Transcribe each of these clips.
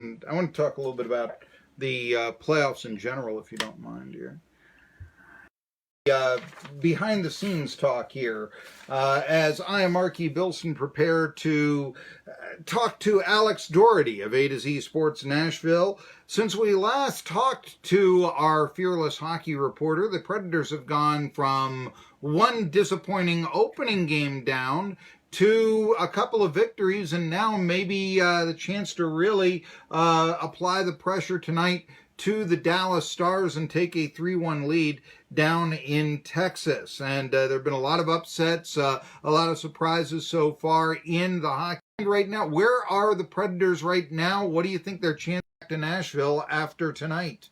And I want to talk a little bit about the playoffs in general, if you don't mind here. Behind the scenes talk here, as I am Marky Bilson, prepare to talk to Alex Daugherty of A to Z Sports Nashville. Since we last talked to our fearless hockey reporter, the Predators have gone from one disappointing opening game down to a couple of victories, and now maybe the chance to really apply the pressure tonight to the Dallas Stars and take a 3-1 lead down in Texas. And there have been a lot of upsets, a lot of surprises so far in the hockey. Right now, where are the Predators right now? What do you think their chance back to Nashville after tonight?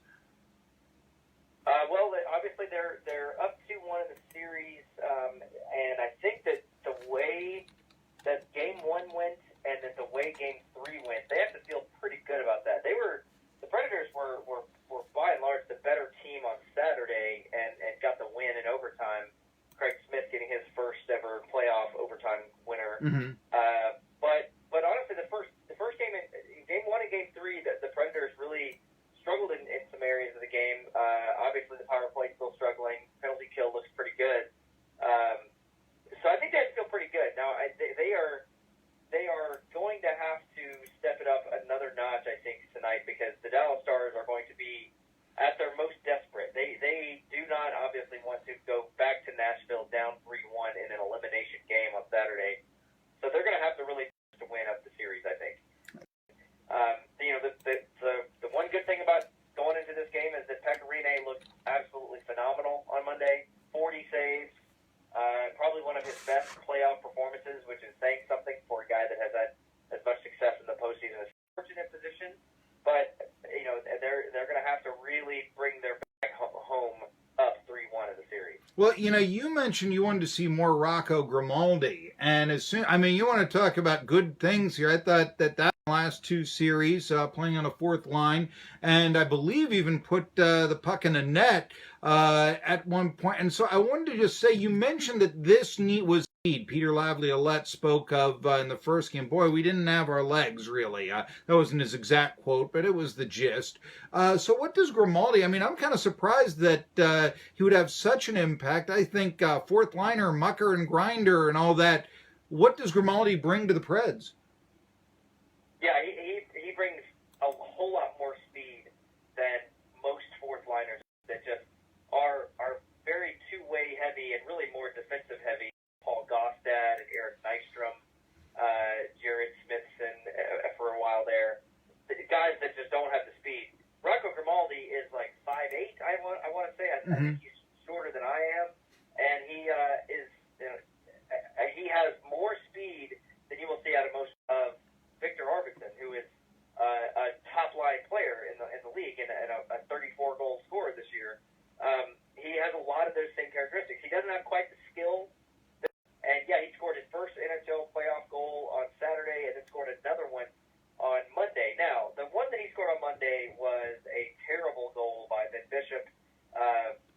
Well, obviously they're up 2-1 in the series, and I think that the way that Game 1 went and that the way Game 3 went, they have to feel pretty good about that. The Predators were by and large the better team on Saturday and got the win in overtime. Craig Smith getting his first ever playoff overtime winner. Mm-hmm. But honestly, the first game, Game 1 and Game 3, the Predators really struggled in some areas of the game. Obviously, the power play still struggling. Penalty kill looks pretty good. So I think they feel pretty good. Now, they are going to have to step it up another notch, I think, tonight, because the Dallas Stars are going to be at their most desperate. They do not obviously want to go back to Nashville down 3-1 in an elimination game on Saturday. So they're going to have to really win up the series, I think. The one good thing about going into this game is that Pecorine looked absolutely phenomenal on Monday. 40 saves. Probably one of his best playoff performances, which is saying something for a guy that has had as much success in the postseason as fortunate position. But they're going to have to really bring their back home up 3-1 in the series. Well, you mentioned you wanted to see more Rocco Grimaldi, and you want to talk about good things here. I thought that last two series, playing on a fourth line, and I believe even put the puck in the net at one point. And so I wanted to just say, you mentioned that this was need. Peter Laviolette spoke of in the first game, boy, we didn't have our legs, really. That wasn't his exact quote, but it was the gist. So what does Grimaldi, I'm kind of surprised that he would have such an impact. I think fourth liner, mucker and grinder and all that. What does Grimaldi bring to the Preds? Yeah, he brings a whole lot more speed than most fourth liners that just are very two-way heavy and really more defensive heavy. Paul Gostad and Eric Nystrom, Jared Smithson for a while there. The guys that just don't have the speed. Rocco Grimaldi is like 5'8", I want to say. I think he's shorter than I am. And he he has more speed than you will see out of most of Victor Arvidsson, who is a top-line player in the league and a 34-goal scorer this year. He has a lot of those same characteristics. He doesn't have quite the skill. And, yeah, he scored his first NHL playoff goal on Saturday and then scored another one on Monday. Now, the one that he scored on Monday was a terrible goal by Ben Bishop.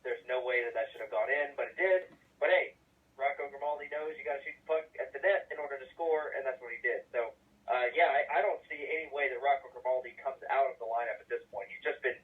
There's no way that should have gone in, but it did. But, hey, Rocco Grimaldi knows you got to shoot the puck at the net in order to score, and that's what he did. So, I don't see any way that Rocco Grimaldi comes out of the lineup at this point. He's been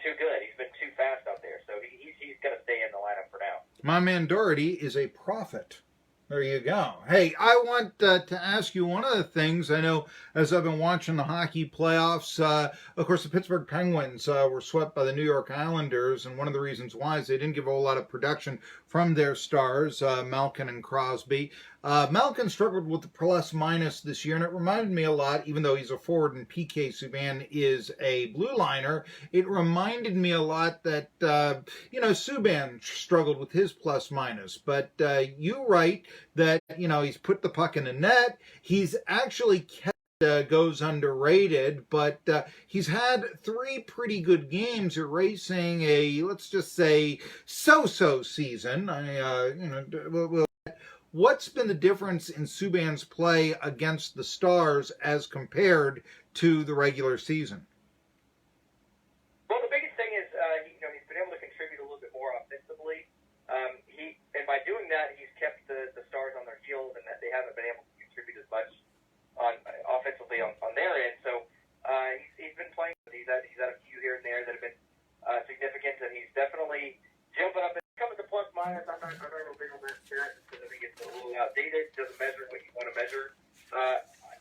too good. He's been too fast out there. So he's going to stay in the lineup for now. My man Daugherty is a prophet. There you go. Hey, I want to ask you one of the things. I know as I've been watching the hockey playoffs, of course, the Pittsburgh Penguins were swept by the New York Islanders, and one of the reasons why is they didn't give a whole lot of production from their stars, Malkin and Crosby. Malkin struggled with the plus-minus this year, and it reminded me a lot, even though he's a forward and PK Subban is a blue liner, it reminded me a lot that, Subban struggled with his plus-minus. But you write that, he's put the puck in the net. He's actually kept goes underrated, but he's had 3 pretty good games erasing a, let's just say, so-so season. What's been the difference in Subban's play against the Stars as compared to the regular season? Well, the biggest thing is, he's been able to contribute a little bit more offensively. And by doing that, he's kept the Stars on their heels, and that they haven't been able to contribute as much offensively on their end. So playing. He's had a few here and there that have been significant, and he's definitely jumping up. It comes to plus minus. I'm not real big on that stat because I think it's a little outdated. Doesn't measure what you want to measure.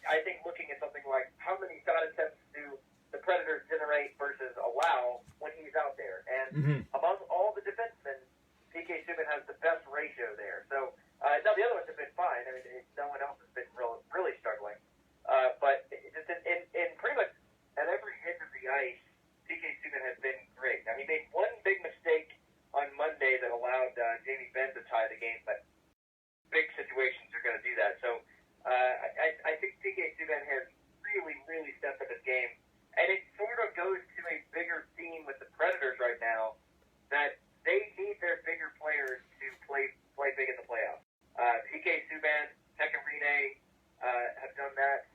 I think looking at something like how many shot attempts do the Predators generate versus allow when he's out there, and among all the defensemen, PK Subban has the best ratio there. So now the other ones have been fine. I mean, no one else has been really struggling. But just in pretty much at every hit of the ice, PK Subban has been great. Now, he made one big mistake on Monday that allowed Jamie Benn to tie the game, but big situations are going to do that. So I think PK Subban has really stepped up his game. And it sort of goes to a bigger theme with the Predators right now that they need their bigger players to play big in the playoffs. PK Subban, Pekka Rinne have done that.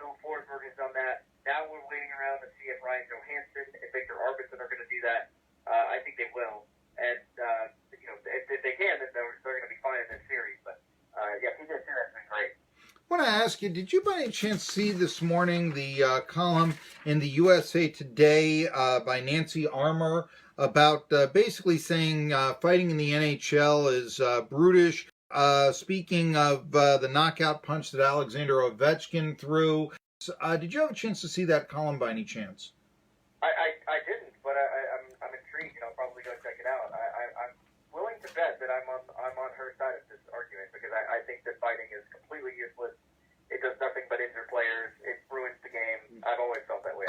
Phil Forsberg has done that. Now we're waiting around to see if Ryan Johansson and Victor Arvidsson are going to do that. I think they will. And, if they can, then they're going to be fine in this series. But, yeah, PK Subban's been great. I want to ask you, did you by any chance see this morning the column in the USA Today by Nancy Armour about basically saying fighting in the NHL is brutish? Speaking of the knockout punch that Alexander Ovechkin threw, did you have a chance to see that column by any chance? I didn't, but I'm intrigued, and I'll probably go check it out. I'm willing to bet that I'm on her side of this argument because I think that fighting is completely useless. It does nothing but injure players. It ruins the game. I've always felt that way.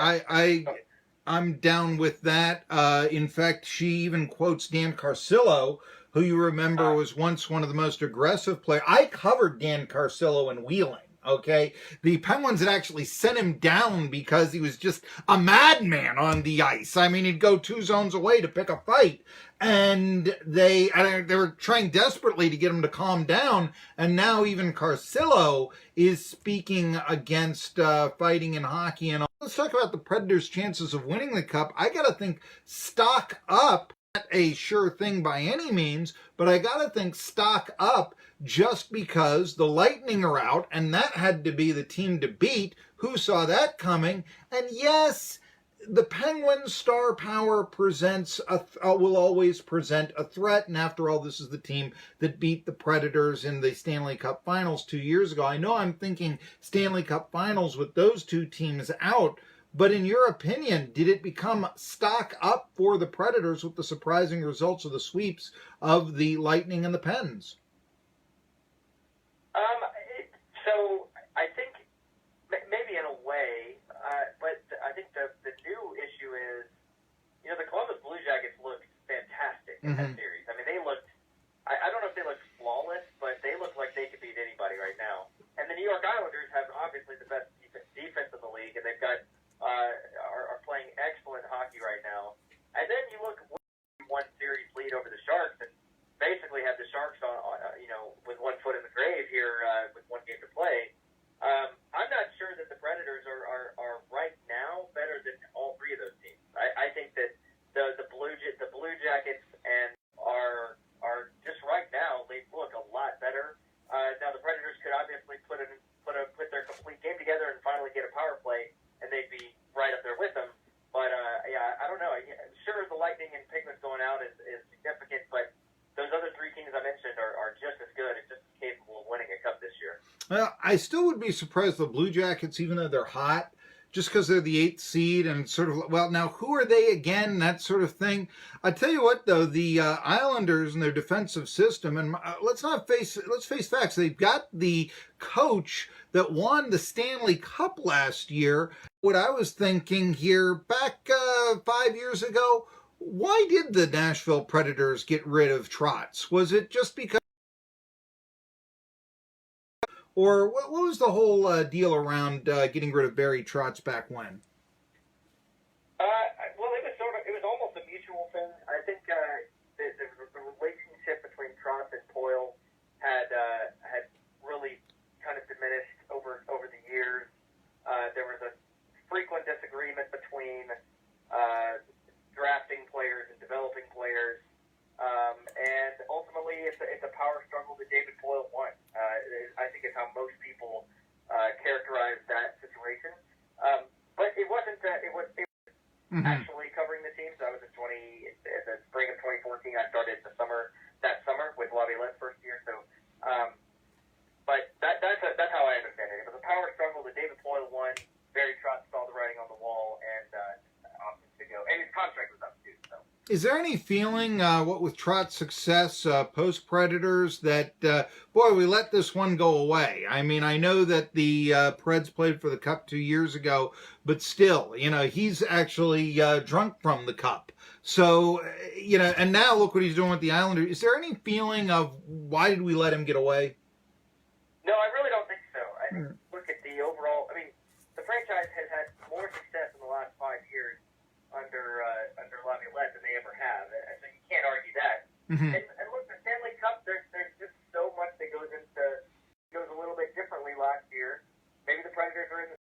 I'm down with that. In fact, she even quotes Dan Carcillo, who you remember was once one of the most aggressive players. I covered Dan Carcillo in Wheeling. Okay, the Penguins had actually sent him down because he was just a madman on the ice. I mean, he'd go 2 zones away to pick a fight, and they were trying desperately to get him to calm down. And now even Carcillo is speaking against fighting in hockey. And let's talk about the Predators' chances of winning the Cup. I gotta think stock up. Not a sure thing by any means, but I gotta think stock up just because the Lightning are out, and that had to be the team to beat. Who saw that coming? And yes, the Penguins' star power will always present a threat, and after all, this is the team that beat the Predators in the Stanley Cup Finals 2 years ago. I know I'm thinking Stanley Cup Finals with those two teams out, but in your opinion, did it become stock up for the Predators with the surprising results of the sweeps of the Lightning and the Pens? So I think maybe in a way, but I think the new issue is, the Columbus Blue Jackets looked fantastic in that series. I mean, they looked, I don't know if they looked flawless, but they look like they could beat anybody right now. And the New York Islanders have obviously the best defense in the league, and they've got are playing excellent hockey right now. And then you look at one series lead over the Sharks and basically have the Sharks on with one foot in the grave here with one game to play. I'm not sure that the Predators are right now better than all three of those teams. I think that the Blue Jackets and are just right now they look a lot better. Now the Predators could obviously put their complete game together and finally get a power play, and they'd be right up there with them. But, I don't know. Sure, the Lightning and Penguins going out is significant, but those other three teams I mentioned are just as good and just as capable of winning a cup this year. Well, I still would be surprised the Blue Jackets, even though they're hot, just because they're the 8th seed and sort of, well, now who are they again, that sort of thing. I tell you what, though, the Islanders and their defensive system, and let's face facts, they've got the coach that won the Stanley Cup last year. What I was thinking here, back 5 years ago, why did the Nashville Predators get rid of Trotz? Was it just because, or what was the whole deal around getting rid of Barry Trotz back when? Well, it was almost a mutual thing. I think the relationship between Trotz and Poyle had really kind of diminished over the years. There was a frequent disagreement between drafting players and developing players, and ultimately it's a power struggle that David Poyle won. I think is how most people characterize that situation. But it wasn't. It actually covering the team. So I was in the spring of 2014. I started that summer with Laviolette first year. So, but that's how I understand it. It was a power struggle. The David Poyle won. Barry Trotz saw the writing on the wall and opted to go. And his contract was up too. So. Is there any feeling, what with Trott's success post Predators, that boy, we let this one go away? I mean, I know that the Preds played for the Cup 2 years ago, but still, he's actually drunk from the Cup. So, and now look what he's doing with the Islanders. Is there any feeling of why did we let him get away? No, I really don't think so. I think look at the overall. I mean, the franchise has had more success in the last 5 years under Laviolette than they ever have. So you can't argue that. And